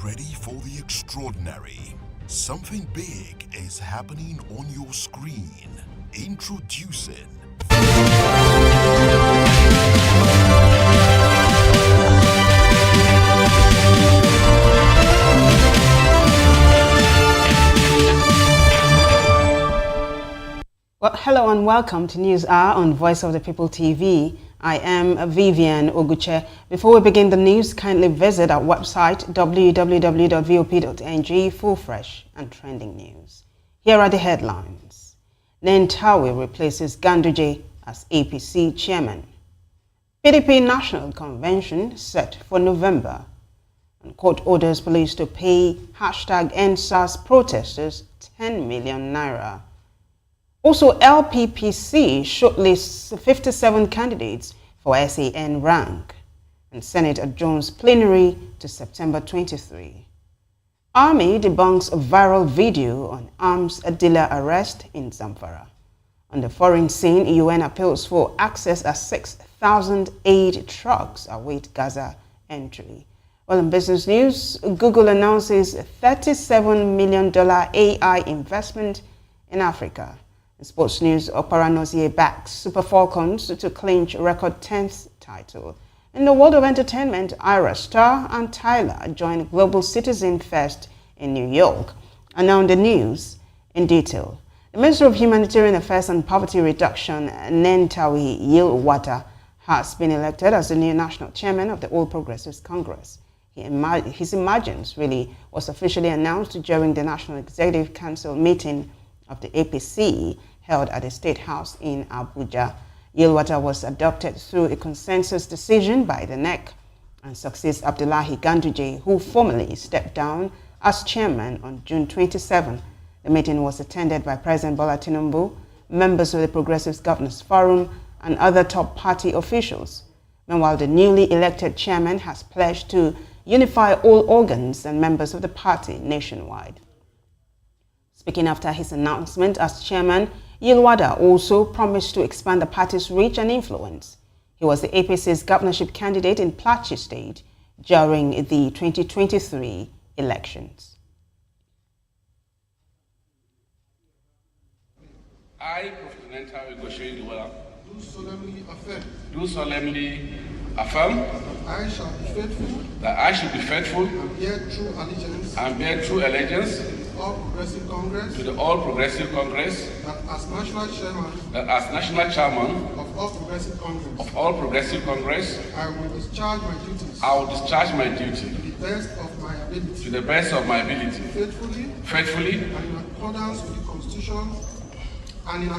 ready for the extraordinary? Something big is happening on your screen. Introducing Well, hello and welcome to News Hour on Voice of the People TV. I am Vivian Oguche. Before we begin the news, kindly visit our website www.vop.ng for fresh and trending news. Here are the headlines. N10M replaces Ganduje as APC chairman. PDP National Convention set for November. And court orders police to pay #EndSARS protesters 10 million naira. Also, LPPC shortlists 57 candidates for SAN rank, and Senate adjourns plenary to September 23. Army debunks a viral video on arms dealer arrest in Zamfara. On the foreign scene, UN appeals for access as 6,000 aid trucks await Gaza entry. Well, in business news, Google announces a $37 million AI investment in Africa. In sports news, Opera Nozier backs Super Falcons to clinch record 10th title. In the world of entertainment, Ira Star and Tyler join Global Citizen Fest in New York. And now the news in detail. The Minister of Humanitarian Affairs and Poverty Reduction, N10M Yilwata, has been elected as the new national chairman of the All Progressives Congress. His emergence really was officially announced during the National Executive Council meeting of the APC held at the State House in Abuja. Yilwata was adopted through a consensus decision by the NEC and succeeds Abdullahi Ganduje, who formally stepped down as chairman on June 27. The meeting was attended by President Bola Tinubu, members of the Progressives Governors Forum, and other top party officials. Meanwhile, the newly elected chairman has pledged to unify all organs and members of the party nationwide. Speaking after his announcement as chairman, Yilwata also promised to expand the party's reach and influence. He was the APC's governorship candidate in Plateau State during the 2023 elections. I, President N10M do solemnly affirm that I shall be faithful and bear true allegiance to the All Progressive Congress, that as national chairman of All Progressive Congress, I will discharge my duty to the best of my ability, faithfully and in accordance with the Constitution and in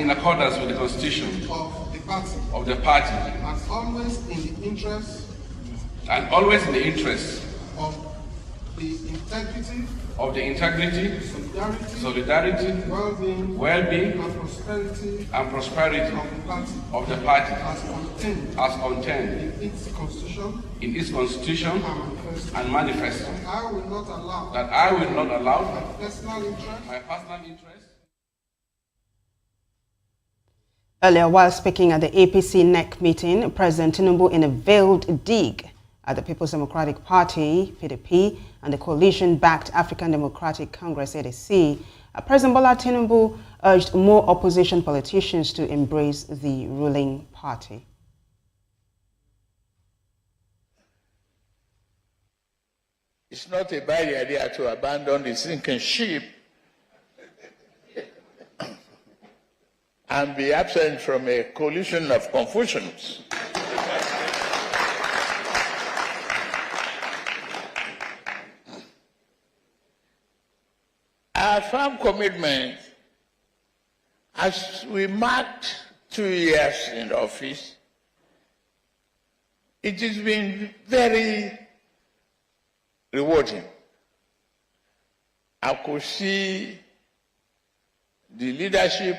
accordance with the Constitution of the party, and always in the interest of the integrity, solidarity, well-being, and prosperity of the party as contained in its constitution and manifesto, that I will not allow my personal interest. Earlier, while speaking at the APC NEC meeting, President Tinubu, in a veiled dig at the People's Democratic Party, PDP, and the coalition-backed African Democratic Congress, ADC, President Bola Tinubu urged more opposition politicians to embrace the ruling party. It's not a bad idea to abandon the sinking ship and be absent from a coalition of Confucians. Our firm commitment, as we marked 2 years in office, it has been very rewarding. I could see the leadership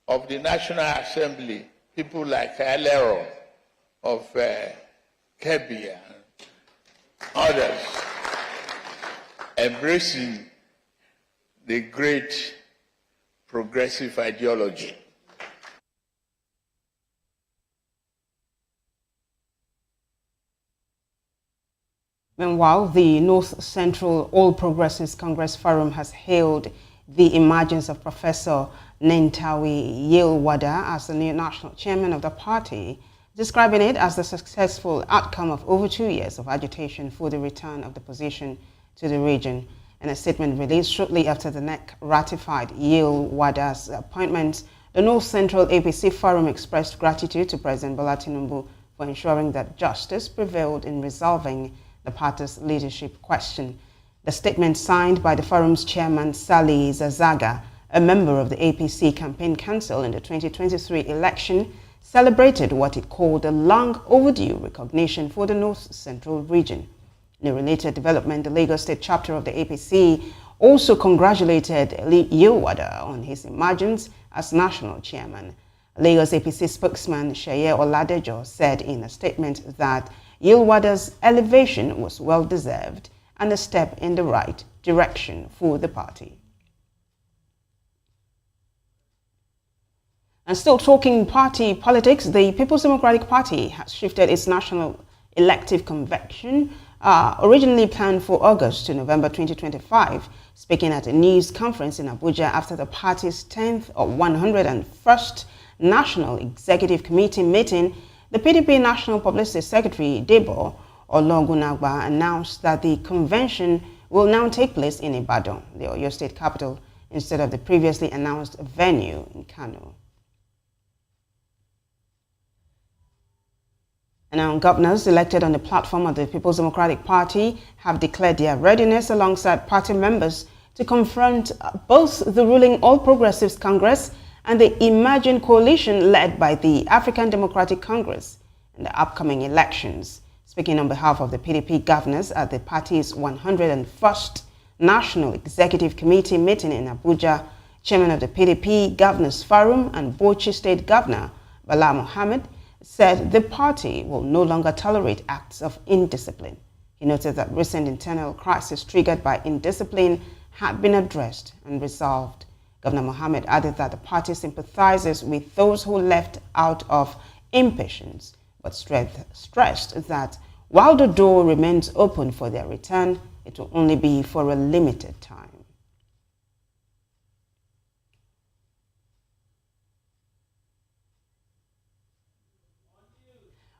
of the National Assembly, people like Alero of Kebbi and others, embracing the great progressive ideology. Meanwhile, the North Central All Progressives Congress Forum has hailed the emergence of Professor Nentawe Yilwada as the new national chairman of the party, describing it as the successful outcome of over 2 years of agitation for the return of the position to the region. In a statement released shortly after the NEC ratified Yilwada's appointment, the North Central APC Forum expressed gratitude to President Bola Tinubu for ensuring that justice prevailed in resolving the party's leadership question. The statement, signed by the forum's chairman Sali Zazaga, a member of the APC campaign council in the 2023 election, celebrated what it called a long overdue recognition for the North Central region. In a related development, the Lagos State chapter of the APC also congratulated Yilwada on his emergence as national chairman. Lagos APC spokesman Sheye Oladejo said in a statement that Yilwada's elevation was well-deserved and a step in the right direction for the party. And still talking party politics, the People's Democratic Party has shifted its national elective convention, originally planned for August to November 2025. Speaking at a news conference in Abuja after the party's 10th or 101st National Executive Committee meeting, the PDP National Publicity Secretary Debo Ologunagba announced that the convention will now take place in Ibadan, the Oyo State capital, instead of the previously announced venue in Kano. And now, governors elected on the platform of the People's Democratic Party have declared their readiness alongside party members to confront both the ruling All Progressives Congress and the emerging coalition led by the African Democratic Congress in the upcoming elections. Speaking on behalf of the PDP governors at the party's 101st National Executive Committee meeting in Abuja, Chairman of the PDP Governors Forum and Bauchi State Governor Bala Mohammed said the party will no longer tolerate acts of indiscipline. He noted that recent internal crisis triggered by indiscipline had been addressed and resolved. Governor Mohammed added that the party sympathizes with those who left out of impatience, but stressed that while the door remains open for their return, it will only be for a limited time.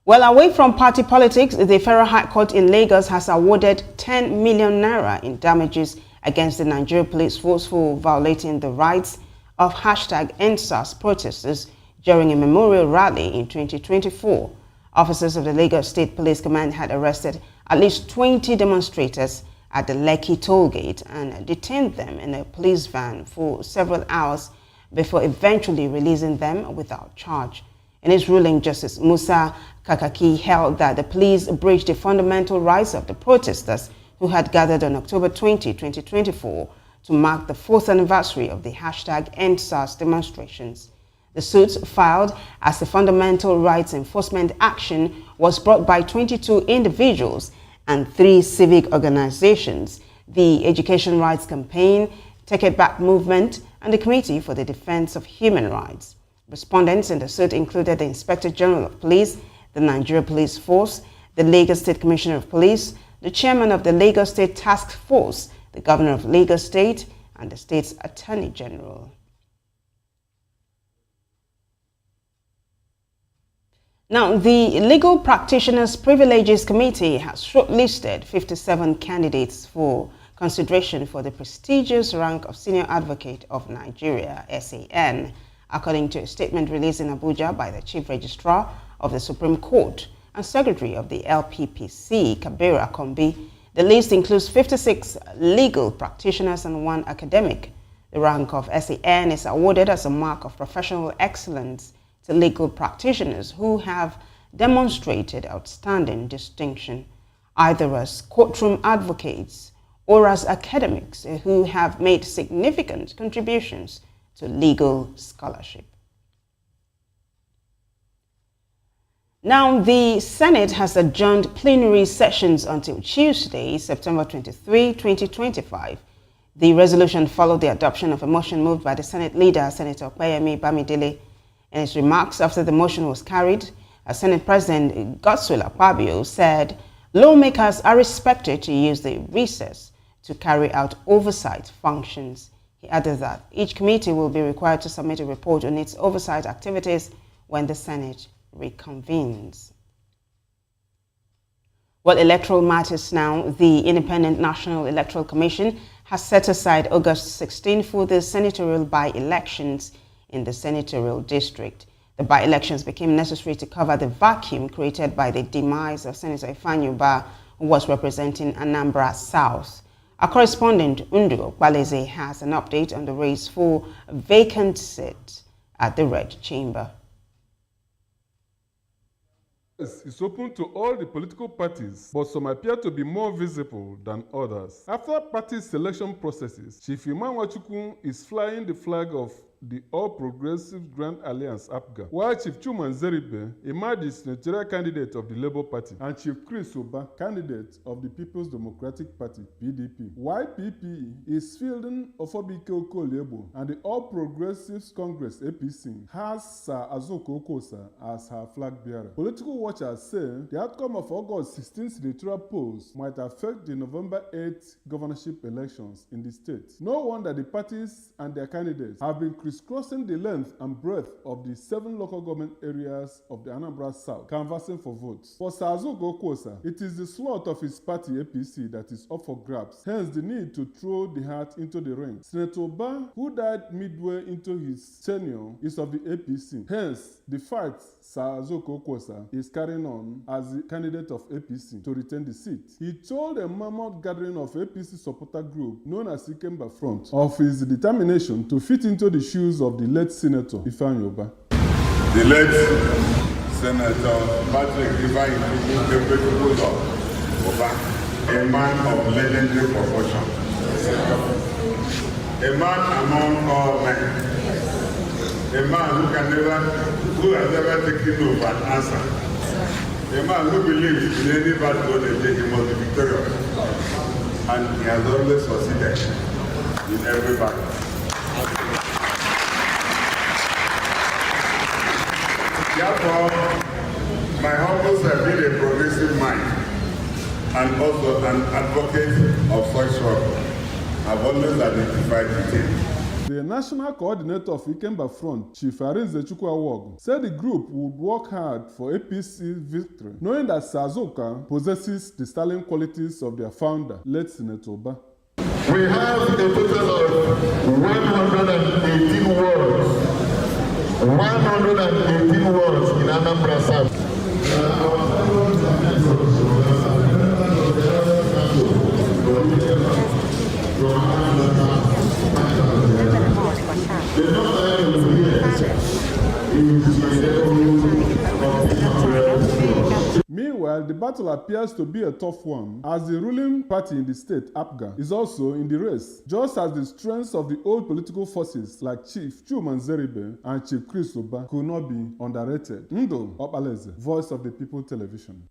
Well, away from party politics, the Federal High Court in Lagos has awarded 10 million naira in damages against the Nigeria Police Force for violating the rights of #EndSARS protesters during a memorial rally in 2024. Officers of the Lagos State Police Command had arrested at least 20 demonstrators at the Lekki toll gate and detained them in a police van for several hours before eventually releasing them without charge. In his ruling, Justice Musa Kakaki held that the police breached the fundamental rights of the protesters who had gathered on October 20, 2024 to mark the 4th anniversary of the #EndSARS demonstrations. The suit, filed as a fundamental rights enforcement action, was brought by 22 individuals and 3 civic organizations: the Education Rights Campaign, Take It Back Movement, and the Committee for the Defense of Human Rights. Respondents in the suit included the Inspector General of Police, the Nigeria Police Force, the Lagos State Commissioner of Police, the Chairman of the Lagos State Task Force, the Governor of Lagos State, and the state's Attorney General. Now, the Legal Practitioners Privileges Committee has shortlisted 57 candidates for consideration for the prestigious rank of Senior Advocate of Nigeria, SAN, according to a statement released in Abuja by the Chief Registrar of the Supreme Court and Secretary of the LPPC, Kabir Akombi. The list includes 56 legal practitioners and 1 academic. The rank of SAN is awarded as a mark of professional excellence to legal practitioners who have demonstrated outstanding distinction, either as courtroom advocates or as academics who have made significant contributions to legal scholarship. Now, the Senate has adjourned plenary sessions until Tuesday, September 23, 2025. The resolution followed the adoption of a motion moved by the Senate leader, Senator Opeyemi Bamidele. In his remarks after the motion was carried, Senate President Godswill Akpabio said Lawmakers are expected to use the recess to carry out oversight functions. He added that each committee will be required to submit a report on its oversight activities when the Senate reconvenes. Well, electoral matters now. The Independent National Electoral Commission has set aside August 16 for the senatorial by-elections in the senatorial district. The by-elections became necessary to cover the vacuum created by the demise of Senator Ifeanyi Ubah, who was representing Anambra South. Our correspondent Undu Okbaleze has an update on the race for a vacant seat at the Red Chamber. It's open to all the political parties, but some appear to be more visible than others. After party selection processes, Chief Iman Wachukwu is flying the flag of the All Progressives Grand Alliance APGA, while Chief Chuma Nzeribe emerged as senatorial candidate of the Labour Party and Chief Chris Oba, candidate of the People's Democratic Party (PDP). YPP is fielding Ofobike Okolie-Eboh, and the All Progressives Congress (APC) has Sir Azuka Okosa as her flag bearer. Political watchers say the outcome of August 16 senatorial polls might affect the November 8 governorship elections in the state. No wonder the parties and their candidates have been crisscrossing the length and breadth of the 7 local government areas of the Anambra South, canvassing for votes. For Sir Azuka Okosa, it is the slot of his party APC that is up for grabs, hence the need to throw the hat into the ring. Senator Oba, who died midway into his tenure, is of the APC. Hence, the fight Sir Azuka Okosa is carrying on as the candidate of APC to retain the seat. He told a mammoth gathering of APC supporter group known as Ikemba Front of his determination to fit into the shoes of the late Senator Ifeanyi Ubah. The late Senator Patrick Ifeanyi Ubah, a man of legendary proportion, a man among all men, a man who has never taken no for an answer, a man who believes in any battle he must be victorious, and he has always succeeded in every battle. Therefore, my humble self being a progressive mind and also an advocate of such struggle, I've always identified with him. The national coordinator of Ikemba Front, Chief Arinze Chukwuawog, said the group would work hard for APC victory, knowing that Sir Azuka possesses the sterling qualities of their founder, late Senator Ubah. We have a total of 118 wards. 118 wards in Anambra South. Meanwhile, the battle appears to be a tough one, as the ruling party in the state, APGA, is also in the race, just as the strengths of the old political forces like Chief Chuma Nzeribe and Chief Chris Oba could not be underrated. Ndo Okbaleze, Voice of the People Television.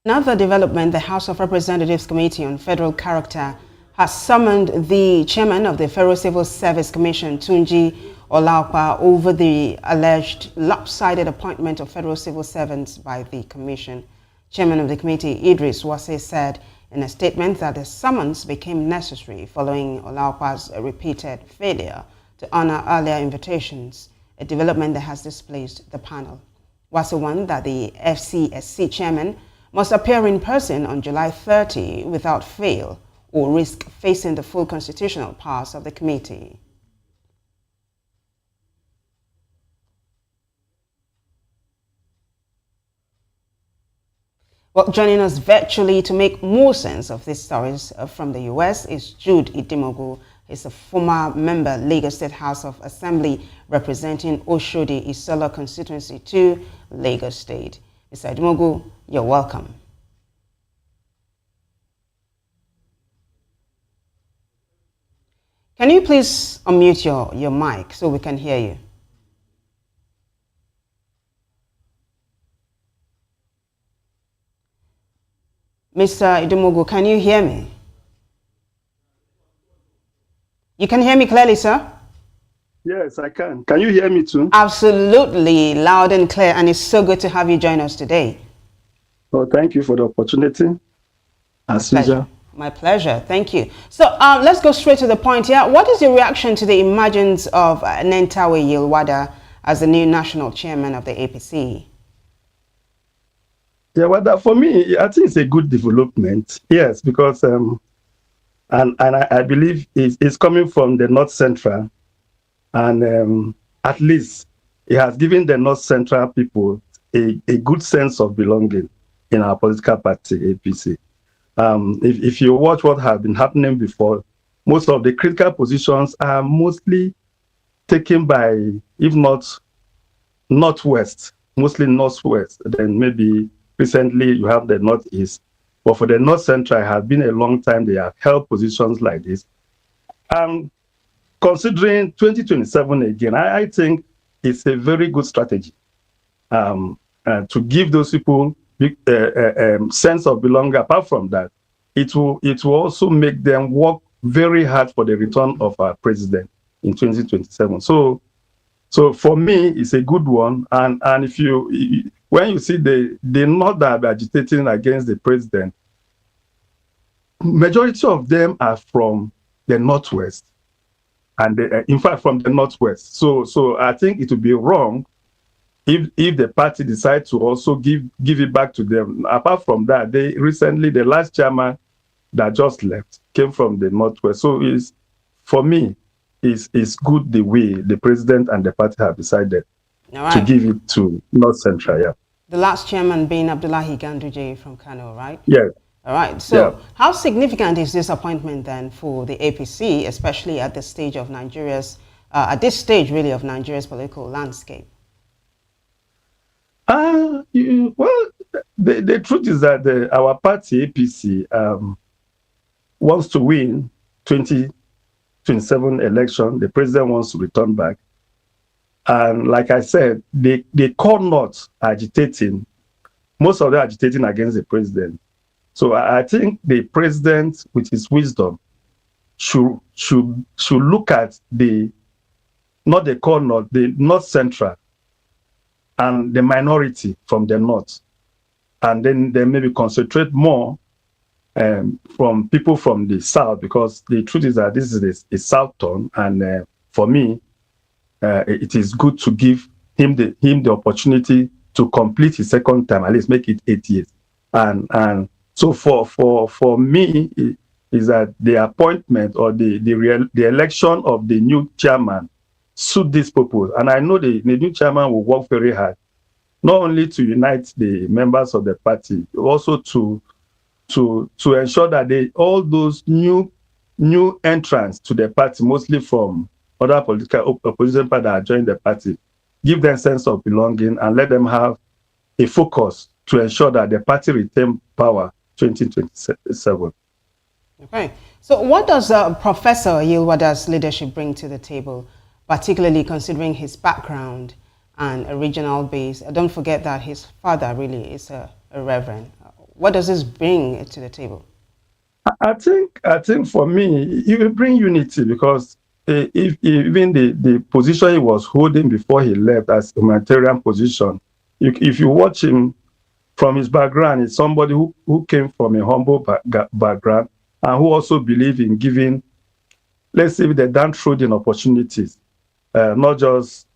Another development, the House of Representatives Committee on Federal Character has summoned the chairman of the Federal Civil Service Commission, Tunji Olaokpa, over the alleged lopsided appointment of federal civil servants by the commission. Chairman of the committee, Idris Wase, said in a statement that the summons became necessary following Olaokpa's repeated failure to honor earlier invitations, a development that has displeased the panel. Wase warned that the FCSC chairman must appear in person on July 30 without fail or risk facing the full constitutional powers of the committee. Well, joining us virtually to make more sense of these stories from the U.S. is Jude Idimogu. He's a former member, Lagos State House of Assembly, representing Oshodi Isola Constituency 2, Lagos State. Mr. Idimogu, you're welcome. Can you please unmute your mic so we can hear you? Mr. Idimogu, can you hear me? You can hear me clearly, sir? Yes, I can. Can you hear me too? Absolutely, loud and clear, and it's so good to have you join us today. Oh, thank you for the opportunity. My pleasure. My pleasure. Thank you. So let's go straight to the point here. What is your reaction to the emergence of Nentawe Yilwada as the new national chairman of the APC? Yeah, well, for me, I think it's a good development. Yes, because I believe it's coming from the North Central, and at least it has given the North Central people a good sense of belonging in our political party, APC. If you watch what has been happening before, most of the critical positions are mostly taken by, if not Northwest, mostly Northwest. Then maybe recently you have the Northeast. But for the North Central, it has been a long time they have held positions like this. Considering 2027 again, I think it's a very good strategy to give those people sense of belonging. Apart from that, it will also make them work very hard for the return of our president in 2027. So for me, it's a good one. And if when you see the North that are agitating against the president, majority of them are from the Northwest, and in fact from the Northwest. So I think it would be wrong if the party decides to also give it back to them. Apart from that, the last chairman that just left came from the Northwest. So for me, it's good the way the president and the party have decided to give it to North Central. Yeah. The last chairman being Abdullahi Ganduje from Kano, right? Yes. All right. So how significant is this appointment then for the APC, especially at this stage of Nigeria's, of Nigeria's political landscape? Well, the truth is that our party, APC, wants to win 2027 election. The president wants to return back. And like I said, they call not agitating. Most of them agitating against the president. So I think the president, with his wisdom, should look at not the core north, the North Central, and the minority from the north, and then maybe concentrate more from people from the south, because the truth is that this is a south turn, and for me, it is good to give him the opportunity to complete his second term, at least make it 8 years, and so for me is that the appointment or the election of the new chairman suit this purpose. And I know the new chairman will work very hard, not only to unite the members of the party, also to ensure that all those new entrants to the party, mostly from other political opposition parties that are joining the party, give them sense of belonging and let them have a focus to ensure that the party retain power 2027. Okay. So what does Professor Yilwada's leadership bring to the table, particularly considering his background and a regional base? Don't forget that his father really is a reverend. What does this bring to the table? I think for me, it will bring unity, because if even the position he was holding before he left as humanitarian position, if you watch him from his background, it's somebody who came from a humble background and who also believed in giving, let's say, the downtrodden opportunities, not just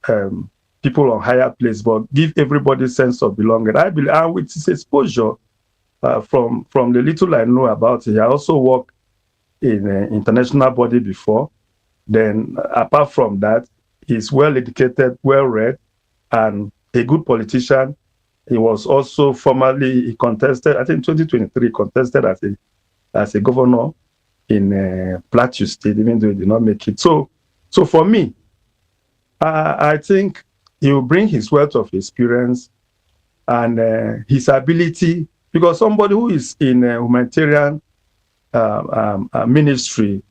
people on higher place, but give everybody a sense of belonging. I believe, and with his exposure, from the little I know about it, I also worked in an international body before. Then, apart from that, he's well educated, well read, and a good politician. He was also he contested, I think 2023, contested as a governor in Plateau State, even though he did not make it. So for me, I think he will bring his wealth of experience and his ability, because somebody who is in a humanitarian ministry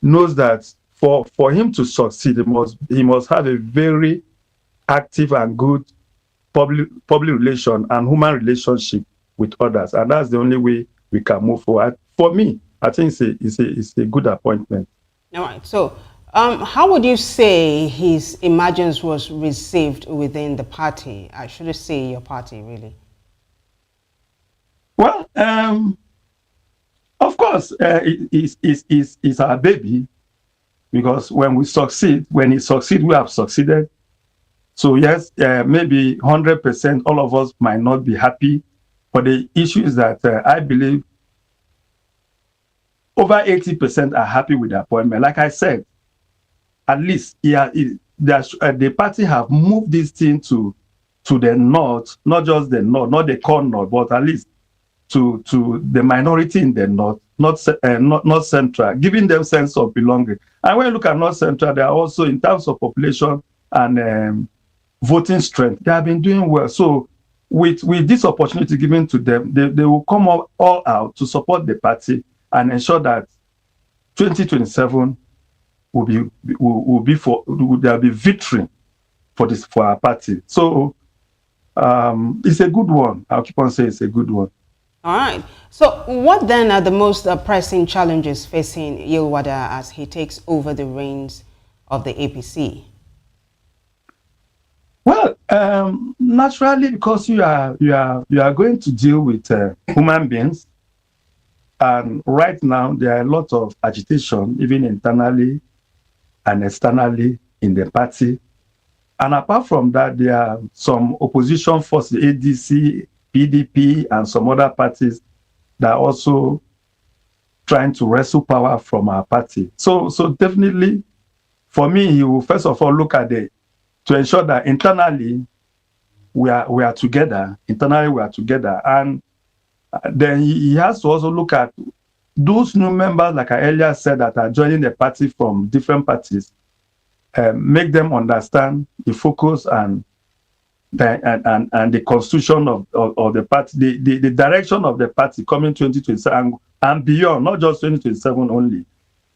knows that for him to succeed, he must have a very active and good public relation and human relationship with others, and that's the only way we can move forward. For me, I think it's a good appointment. All right. So How would you say his emergence was received within the party? I should say your party, really. Well, of course, it's our baby, because when he succeeds, we have succeeded. So yes, maybe 100%, all of us might not be happy, but the issue is that I believe over 80% are happy with the appointment. Like I said, at least the party have moved this thing to the north, not just the north, not the core north, but at least to the minority in the north, not central, giving them sense of belonging. And when you look at North Central, they are also, in terms of population and voting strength, they have been doing well. So with this opportunity given to them, they will come all out to support the party and ensure that 2027 there'll be victory for our party. So it's a good one. I'll keep on saying it's a good one. All right. So what then are the most pressing challenges facing Yilwada as he takes over the reins of the APC? Well, naturally, because you are going to deal with human beings, and right now there are a lot of agitation, even internally and externally in the party. And apart from that, there are some opposition forces, ADC, PDP, and some other parties that are also trying to wrestle power from our party. So definitely, for me, he will first of all look at to ensure that internally we are together. Internally we are together, and then he has to also look at those new members, like I earlier said, that are joining the party from different parties. Make them understand the focus and the constitution of the party, the direction of the party coming 2027 and beyond, not just 2027 only,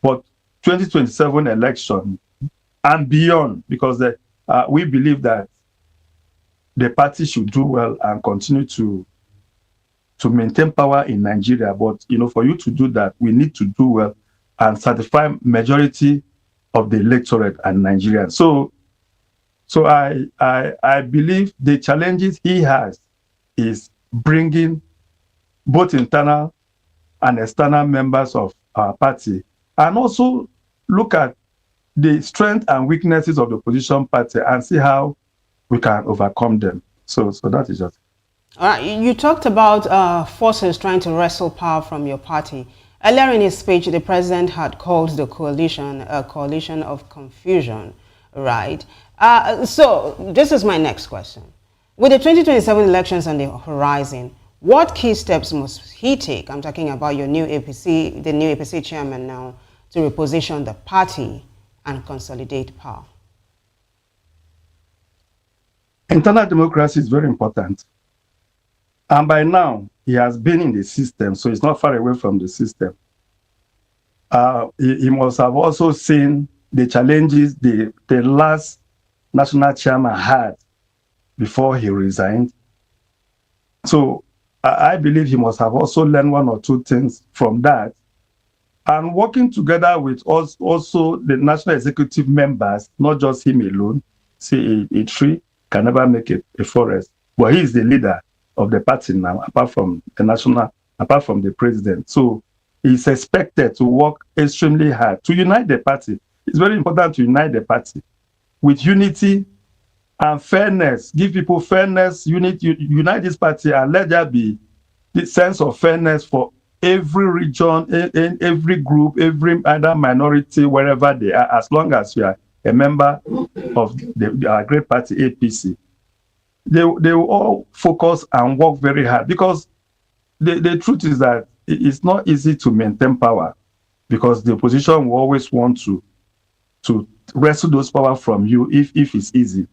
but 2027 election and beyond, because we believe that the party should do well and continue to maintain power in Nigeria. But for you to do that, we need to do well and certify majority of the electorate and Nigerians. So I believe the challenges he has is bringing both internal and external members of our party, and also look at the strength and weaknesses of the opposition party and see how we can overcome them. So that is just. All right. You talked about forces trying to wrestle power from your party. Earlier in his speech, the president had called the coalition a coalition of confusion, right? So this is my next question. With the 2027 elections on the horizon, what key steps must he take? I'm talking about your new APC, the new APC chairman now, to reposition the party and consolidate power. Internal democracy is very important. And by now, he has been in the system, so he's not far away from the system. He must have also seen the challenges the last national chairman had before he resigned. So I believe he must have also learned one or two things from that. And working together with us, also the national executive members, not just him alone. See, a tree can never make a forest. But he is the leader of the party now, apart from the president. So he's expected to work extremely hard to unite the party. It's very important to unite the party with unity and fairness. Give people fairness, unite this party, and let there be the sense of fairness for every region, every group, every other minority, wherever they are, as long as you are a member of our great party, APC. They will all focus and work very hard, because the truth is that it's not easy to maintain power, because the opposition will always want to wrestle those power from you if it's easy.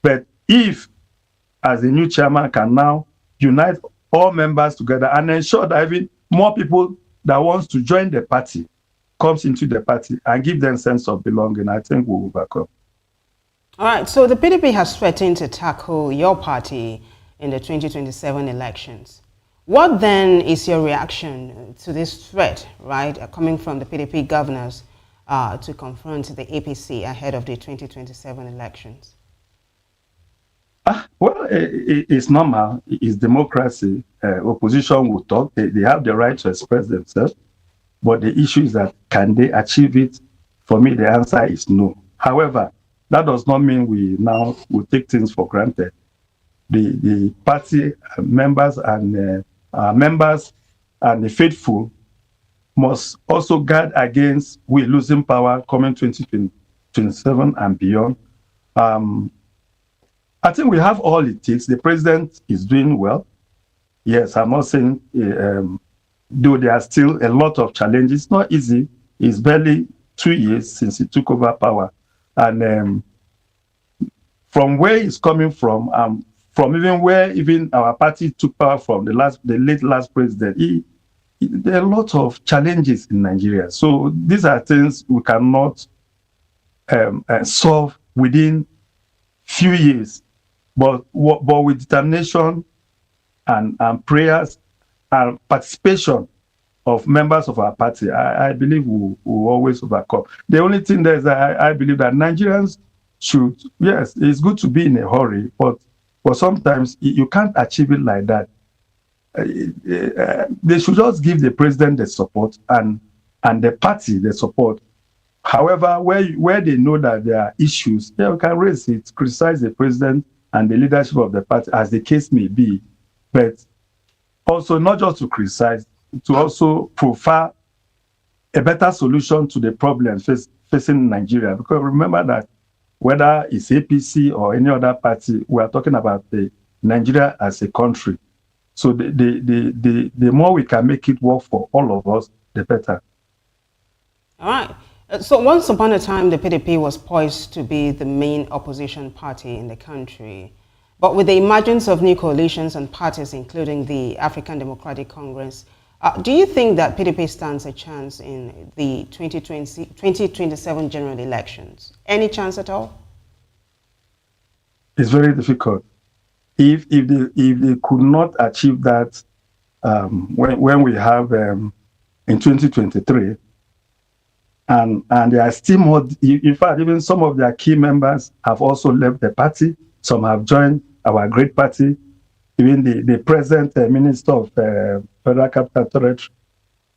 But if, as the new chairman, can now unite all members together and ensure that even more people that wants to join the party comes into the party and give them sense of belonging, I think we'll overcome. All right, so the PDP has threatened to tackle your party in the 2027 elections. What then is your reaction to this threat, right, coming from the PDP governors to confront the APC ahead of the 2027 elections? Well, it's normal. It's democracy. Opposition will talk. They have the right to express themselves. But the issue is that can they achieve it? For me, the answer is no. However, that does not mean we now will take things for granted. The party members and the faithful must also guard against we losing power coming 2027 and beyond. I think we have all it takes. The president is doing well. Yes, I'm not saying, though there are still a lot of challenges. It's not easy. It's barely 2 years since he took over power. And from where he's coming from even where even our party took power from, the late last president, there are a lot of challenges in Nigeria. So these are things we cannot solve within few years. But with determination and prayers and participation of members of our party, I believe we'll always overcome. The only thing there is that I believe that Nigerians should, yes, it's good to be in a hurry, but sometimes you can't achieve it like that. They should just give the president the support and the party the support. However, where they know that there are issues, yeah, we can raise it, criticize the president and the leadership of the party, as the case may be, but also not just to criticize, to also provide a better solution to the problems facing Nigeria. Because remember that whether it's APC or any other party, we are talking about the Nigeria as a country. So the more we can make it work for all of us, the better. All right. So once upon a time, the PDP was poised to be the main opposition party in the country. But with the emergence of new coalitions and parties, including the African Democratic Congress, do you think that PDP stands a chance in the 2027 general elections? Any chance at all? It's very difficult. If they could not achieve that when we have in 2023, and there are still more, in fact, even some of their key members have also left the party. Some have joined our great party. Even the present Minister of Federal Capital Territory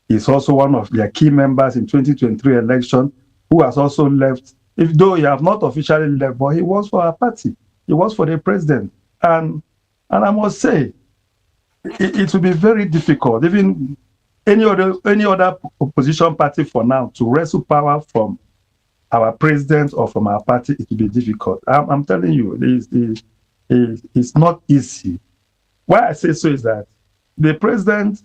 is also one of their key members in 2023 election, who has also left, though he have not officially left, but he was for our party. He was for the president. And I must say, it will be very difficult, even any other opposition party for now, to wrestle power from our president or from our party. It will be difficult. I'm telling you, it's not easy. Why I say so is that the president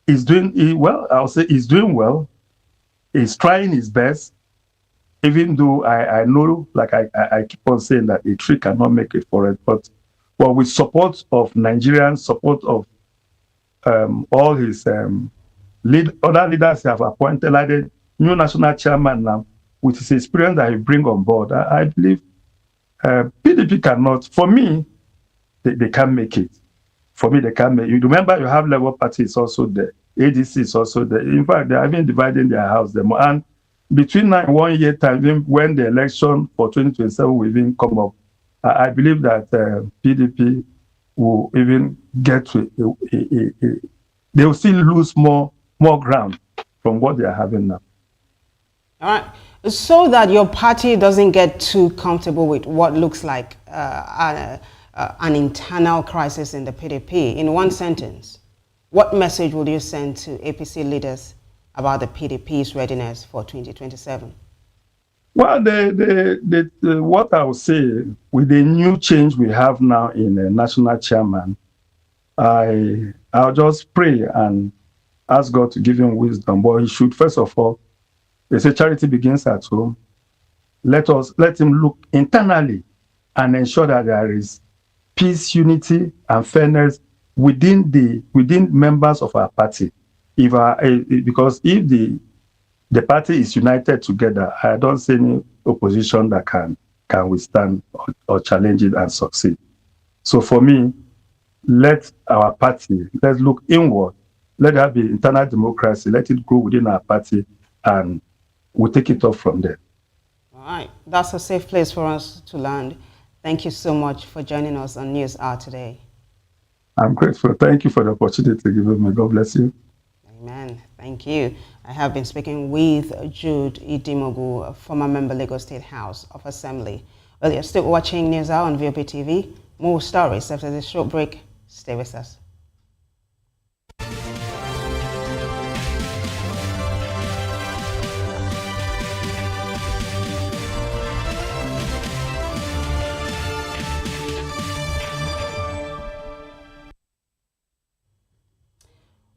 is doing well. I'll say he's doing well. He's trying his best, even though I know, like I keep on saying, that a tree cannot make a forest. But with support of Nigerians, support of all his other leaders have appointed, like the new national chairman now, with his experience that he bring on board, I believe PDP cannot. For me, they can't make it. For me, they can't make it. You remember, you have Labour Party is also there. ADC is also there. In fact, they have been dividing their house. And between 1 year time, when the election for 2027 will even come up, I believe that PDP will even get to they will still lose more ground from what they are having now. All right. So that your party doesn't get too comfortable with what looks like an internal crisis in the PDP, in one sentence, what message would you send to APC leaders about the PDP's readiness for 2027? Well, what I would say, with the new change we have now in the national chairman, I'll just pray and ask God to give him wisdom. But he should, first of all, they say charity begins at home. Let him look internally and ensure that there is peace, unity, and fairness within members of our party. Because if the party is united together, I don't see any opposition that can withstand or challenge it and succeed. So for me, let our party, let's look inward Let there be internal democracy. Let it grow within our party, and we'll take it off from there. All right. That's a safe place for us to land. Thank you so much for joining us on News Hour today. I'm grateful. Thank you for the opportunity given me. God bless you. Amen. Thank you. I have been speaking with Jude Idimogu, a former member Lagos State House of Assembly. Well, you're still watching News Hour on VOP TV. More stories after this short break. Stay with us.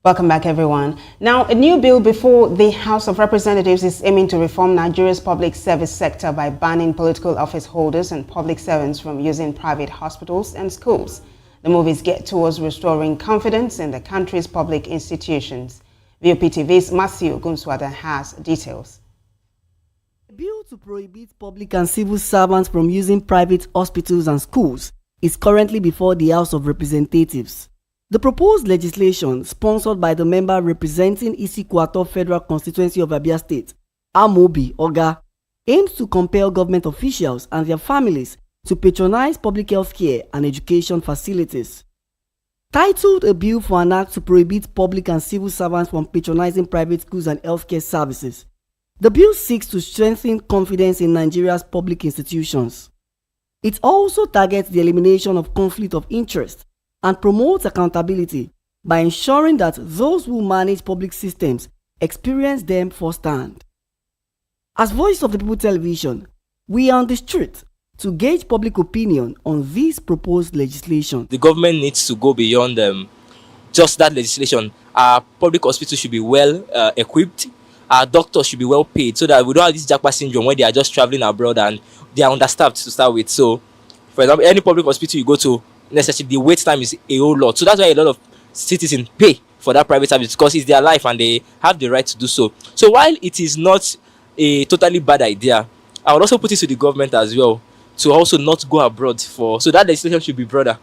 Welcome back, everyone. Now, a new bill before the House of Representatives is aiming to reform Nigeria's public service sector by banning political office holders and public servants from using private hospitals and schools. The move is geared towards restoring confidence in the country's public institutions. VOP TV's Matthew Gunswada has details. The bill to prohibit public and civil servants from using private hospitals and schools is currently before the House of Representatives. The proposed legislation, sponsored by the member representing Isi-Kwato Federal Constituency of Abia State, Amobi Oga, aims to compel government officials and their families to patronize public health care and education facilities. Titled A Bill for an Act to Prohibit Public and Civil Servants from Patronizing Private Schools and Healthcare Services, the bill seeks to strengthen confidence in Nigeria's public institutions. It also targets the elimination of conflict of interest and promotes accountability by ensuring that those who manage public systems experience them firsthand. As Voice of the People Television, we are on the street to gauge public opinion on this proposed legislation. The government needs to go beyond just that legislation. Our public hospitals should be well equipped. Our doctors should be well paid so that we don't have this jackpot syndrome where they are just traveling abroad and they are understaffed to start with. So, for example, any public hospital you go to, necessarily the wait time is a whole lot. So that's why a lot of citizens pay for that private service, because it's their life and they have the right to do so. So while it is not a totally bad idea, I would also put it to the government as well to also not go abroad so that legislation should be broader.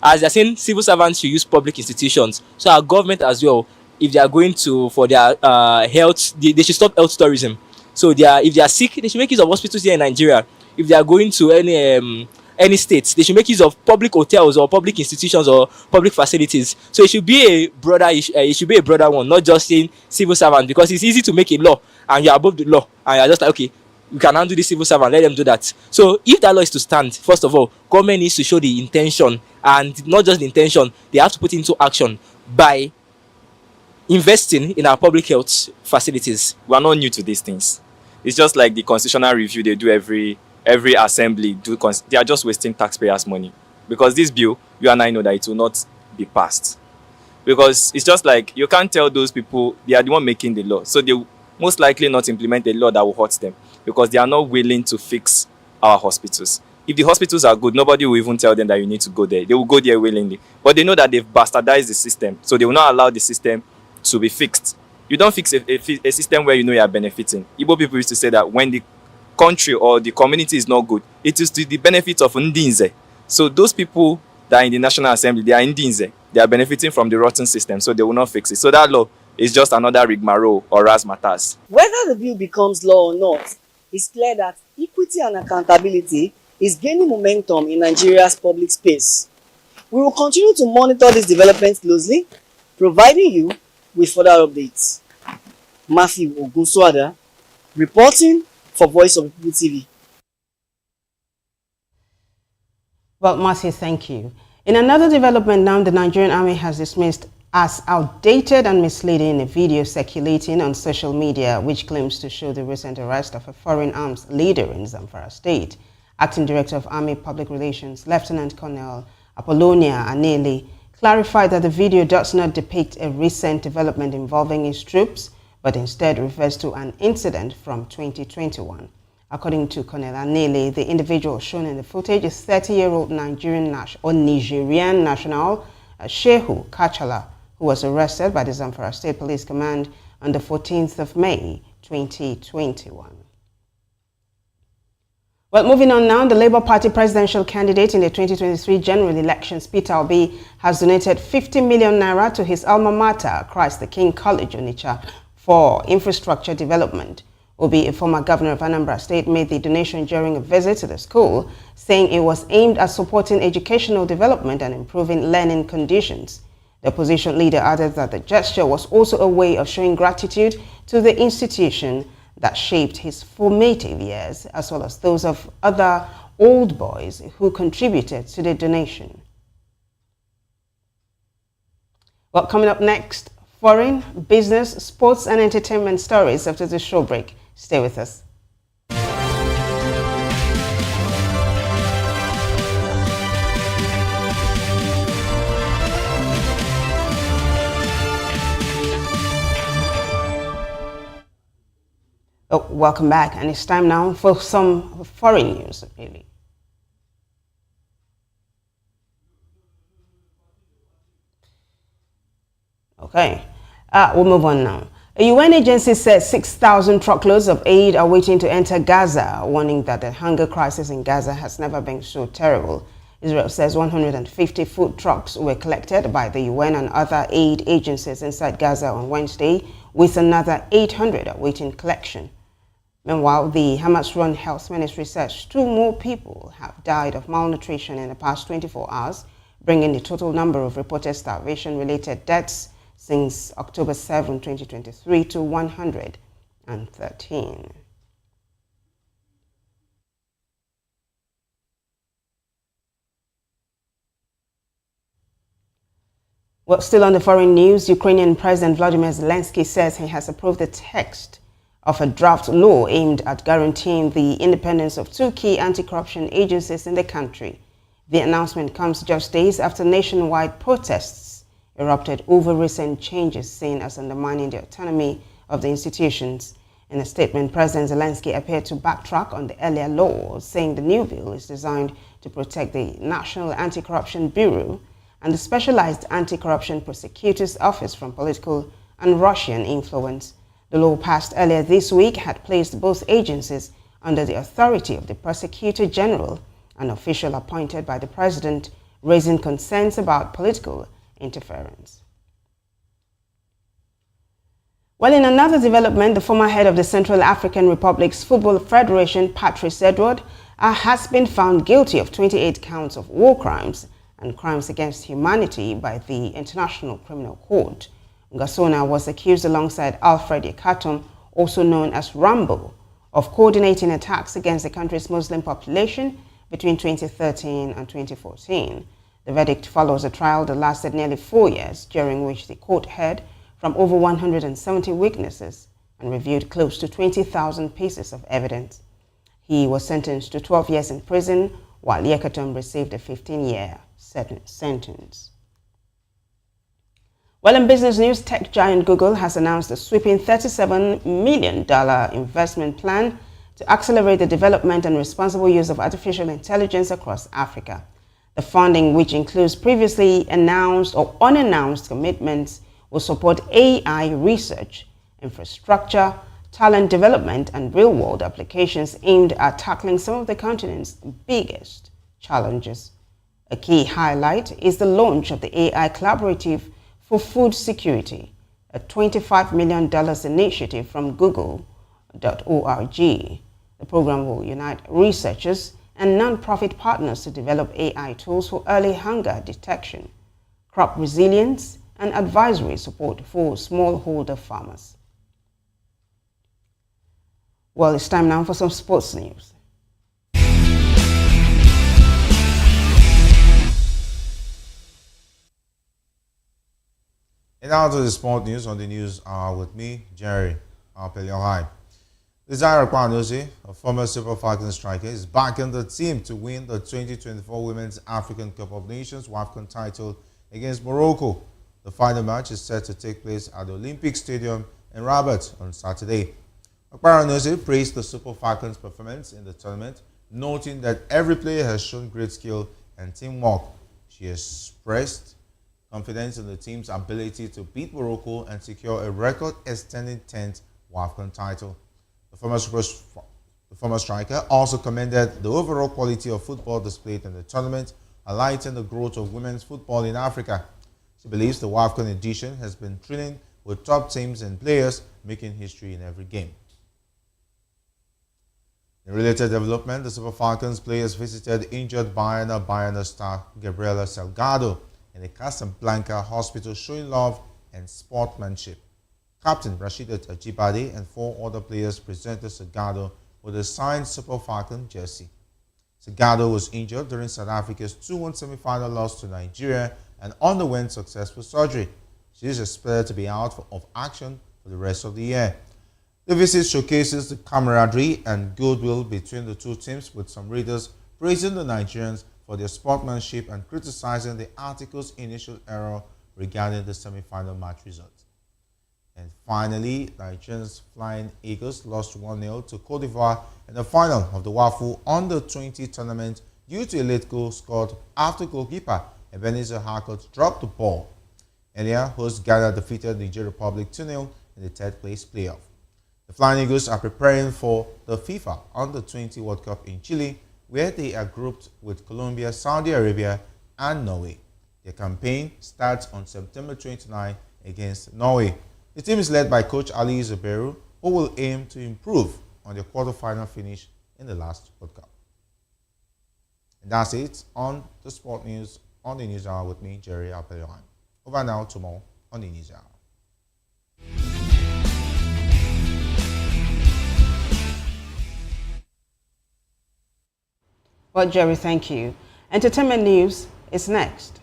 As they're saying, civil servants should use public institutions. So our government as well, if they are going to for their health, they should stop health tourism. So if they are sick, they should make use of hospitals here in Nigeria. If they are going to any states, they should make use of public hotels or public institutions or public facilities. So it should be a broader it should be a broader one, not just saying civil servant, because it's easy to make a law and you're above the law and you're just like, okay, we can handle this civil servant, let them do that. So if that law is to stand, first of all, government needs to show the intention, and not just the intention, they have to put into action by investing in our public health facilities. We are not new to these things. It's just like the constitutional review they do every assembly. They are just wasting taxpayers' money, because this bill, you and I know that it will not be passed, because it's just like you can't tell those people they are the one making the law, so they will most likely not implement a law that will hurt them, because they are not willing to fix our hospitals. If the hospitals are good, nobody will even tell them that you need to go there. They will go there willingly, but they know that they've bastardized the system, so they will not allow the system to be fixed. You don't fix a system where you know you are benefiting. Igbo people used to say that when the country or the community is not good, it is to the benefit of Ndinze. So those people that are in the National Assembly, they are Ndinze. They are benefiting from the rotten system, so they will not fix it. So that law is just another rigmarole or razzmatazz. Whether the bill becomes law or not, it's clear that equity and accountability is gaining momentum in Nigeria's public space. We will continue to monitor these developments closely, providing you with further updates. Matthew Ogunswada, reporting for Voice of the People TV. Well, Matthew, thank you. In another development now, the Nigerian Army has dismissed as outdated and misleading a video circulating on social media which claims to show the recent arrest of a foreign arms leader in Zamfara State. Acting Director of Army Public Relations, Lieutenant Colonel Apollonia Anele, clarified that the video does not depict a recent development involving his troops, but instead refers to an incident from 2021. According to Colonel Anele, the individual shown in the footage is 30-year-old Nigerian national Shehu Kachala, who was arrested by the Zamfara State Police Command on the 14th of May, 2021. Well, moving on now, the Labour Party presidential candidate in the 2023 general elections, Peter Obi, has donated 50 million naira to his alma mater, Christ the King College, Onitsha, for infrastructure development. Obi, a former governor of Anambra State, made the donation during a visit to the school, saying it was aimed at supporting educational development and improving learning conditions. The opposition leader added that the gesture was also a way of showing gratitude to the institution that shaped his formative years, as well as those of other old boys who contributed to the donation. Well, coming up next, foreign, business, sports and entertainment stories after the show break. Stay with us. Oh, welcome back, and it's time now for some foreign news, really. Okay, we'll move on now. A UN agency says 6,000 truckloads of aid are waiting to enter Gaza, warning that the hunger crisis in Gaza has never been so terrible. Israel says 150 food trucks were collected by the UN and other aid agencies inside Gaza on Wednesday, with another 800 awaiting collection. Meanwhile, the Hamas-run health ministry says 2 more people have died of malnutrition in the past 24 hours, bringing the total number of reported starvation-related deaths since October 7, 2023 to 113. Well, still on the foreign news, Ukrainian President Vladimir Zelensky says he has approved the text of a draft law aimed at guaranteeing the independence of 2 key anti-corruption agencies in the country. The announcement comes just days after nationwide protests erupted over recent changes seen as undermining the autonomy of the institutions. In a statement, President Zelensky appeared to backtrack on the earlier law, saying the new bill is designed to protect the National Anti-Corruption Bureau and the Specialized Anti-Corruption Prosecutor's Office from political and Russian influence. The law passed earlier this week had placed both agencies under the authority of the Prosecutor General, an official appointed by the President, raising concerns about political interference. Well, in another development, the former head of the Central African Republic's Football Federation, Patrice Edward, has been found guilty of 28 counts of war crimes and crimes against humanity by the International Criminal Court. Ngasona was accused alongside Alfred Yekatom, also known as Rambo, of coordinating attacks against the country's Muslim population between 2013 and 2014. The verdict follows a trial that lasted nearly 4 years, during which the court heard from over 170 witnesses and reviewed close to 20,000 pieces of evidence. He was sentenced to 12 years in prison, while Yekatom received a 15-year sentence. Well, in business news, tech giant Google has announced a sweeping $37 million investment plan to accelerate the development and responsible use of artificial intelligence across Africa. The funding, which includes previously announced or unannounced commitments, will support AI research, infrastructure, talent development, and real-world applications aimed at tackling some of the continent's biggest challenges. A key highlight is the launch of the AI Collaborative for Food Security, a $25 million initiative from Google.org. The program will unite researchers and non-profit partners to develop AI tools for early hunger detection, crop resilience, and advisory support for smallholder farmers. Well, it's time now for some sports news. And now to the sport news on the news with me, Jerry Peliohai. Desire Kwanosi, a former Super Falcons striker, is back in the team to win the 2024 Women's African Cup of Nations WAFCON title against Morocco. The final match is set to take place at the Olympic Stadium in Rabat on Saturday. Kwanosi praised the Super Falcons' performance in the tournament, noting that every player has shown great skill and teamwork. She expressed confidence in the team's ability to beat Morocco and secure a record-extending 10th WAFCON title. The former The former striker also commended the overall quality of football displayed in the tournament, highlighting the growth of women's football in Africa. She believes the WAFCON edition has been thrilling with top teams and players making history in every game. In related development, the Super Falcons players visited injured Bayana star Gabriela Salgado in the Casablanca hospital, showing love and sportsmanship. Captain Rashidat Ajibade and 4 other players presented Salgado with a signed Super Falcon jersey. Salgado was injured during South Africa's 2-1 semi-final loss to Nigeria and underwent successful surgery. She is expected to be out of action for the rest of the year. The visit showcases the camaraderie and goodwill between the two teams, with some readers praising the Nigerians for their sportsmanship and criticizing the article's initial error regarding the semi-final match result. And finally, Nigerians Flying Eagles lost 1-0 to Cote d'Ivoire in the final of the WAFU Under-20 tournament due to a late goal scored after goalkeeper Ebenezer Harcourt dropped the ball. Earlier, host Ghana defeated the Niger Republic 2-0 in the third-place playoff. The Flying Eagles are preparing for the FIFA Under-20 World Cup in Chile, where they are grouped with Colombia, Saudi Arabia, and Norway. Their campaign starts on September 29 against Norway. The team is led by coach Ali Zuberu, who will aim to improve on their quarterfinal finish in the last World Cup. And that's it on the Sport News on the News Hour with me, Jerry Alpeliohan. Over now to more on the News Hour. Well, Jerry, thank you. Entertainment news is next.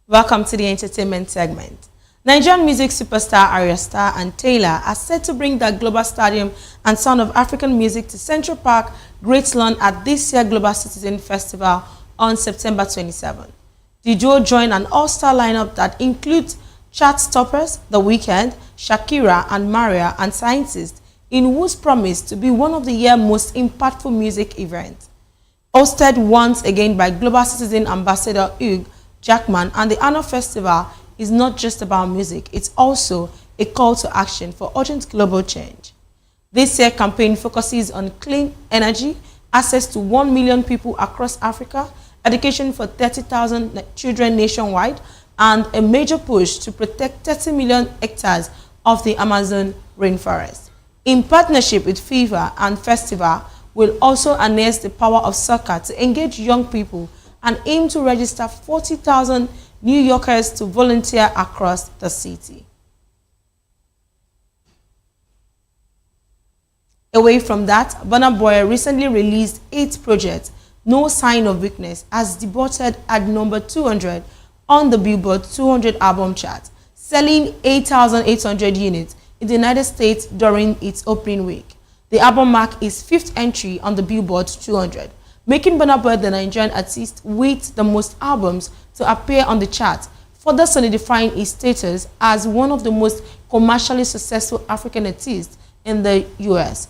Welcome to the entertainment segment. Nigerian music superstar Arya Star and Taylor are set to bring the global stadium and sound of African music to Central Park, Great Lawn at this year's Global Citizen Festival on September 27. The duo join an all-star lineup that includes chart toppers The Weeknd, Shakira, and Maria, and scientists in whose promise to be one of the year's most impactful music events. Hosted once again by Global Citizen Ambassador Hugh Jackman, and the annual festival is not just about music, it's also a call to action for urgent global change. This year's campaign focuses on clean energy, access to 1 million people across Africa, education for 30,000 children nationwide, and a major push to protect 30 million hectares of the Amazon rainforest. In partnership with FIFA and Festival, will also harness the power of soccer to engage young people and aim to register 40,000 New Yorkers to volunteer across the city. Away from that, Burna Boy recently released 8 projects, No Sign of Weakness, as debuted at number 200 on the Billboard 200 album chart, selling 8,800 units in the United States during its opening week. The album marked its 5th entry on the Billboard 200. Making Burna Boy the Nigerian artist with the most albums to appear on the chart, further solidifying his status as one of the most commercially successful African artists in the U.S.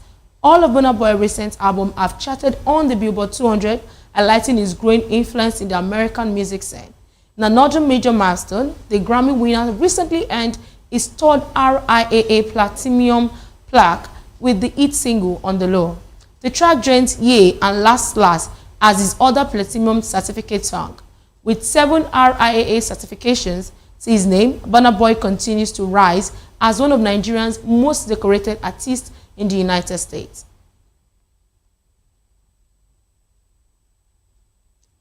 All of Burna Boy's recent albums have charted on the Billboard 200, highlighting his growing influence in the American music scene. In another major milestone, the Grammy winner recently earned his third RIAA Platinum plaque with the hit single On the Low. The track joins Ye and Last Last as his other Platinum certificate song. With 7 RIAA certifications to his name, Burna Boy continues to rise as one of Nigeria's most decorated artists in the United States.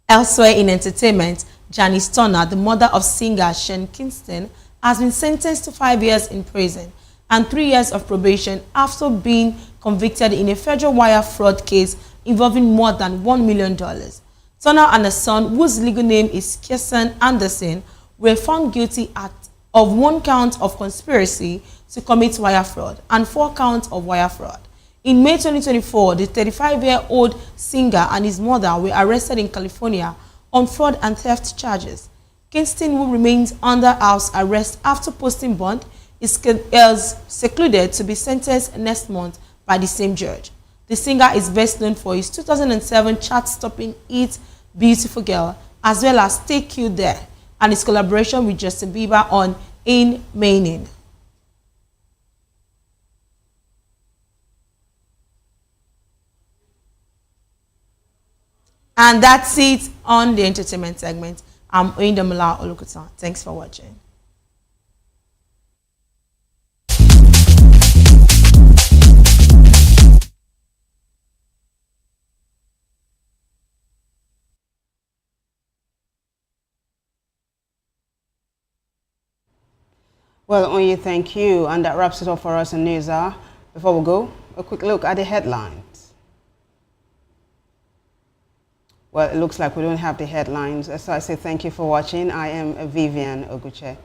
Elsewhere in entertainment, Janice Turner, the mother of singer Sean Kingston, has been sentenced to 5 years in prison and 3 years of probation after being convicted in a federal wire fraud case involving more than $1 million. Turner and her son, whose legal name is Kirsten Anderson, were found guilty of 1 count of conspiracy to commit wire fraud and 4 counts of wire fraud. In May 2024, the 35-year-old singer and his mother were arrested in California on fraud and theft charges. Kingston, who remains under house arrest after posting bond, is secluded to be sentenced next month by the same judge. The singer is best known for his 2007 chart-topping hit Beautiful Girl, as well as Take You There, and his collaboration with Justin Bieber on N10M. And that's it on the entertainment segment. I'm Oyindamola Olukutan. Thanks for watching. Well, Onye, thank you. And that wraps it up for us in News Hour. Before we go, a quick look at the headlines. Well, it looks like we don't have the headlines. So I say thank you for watching. I am Vivian Oguche.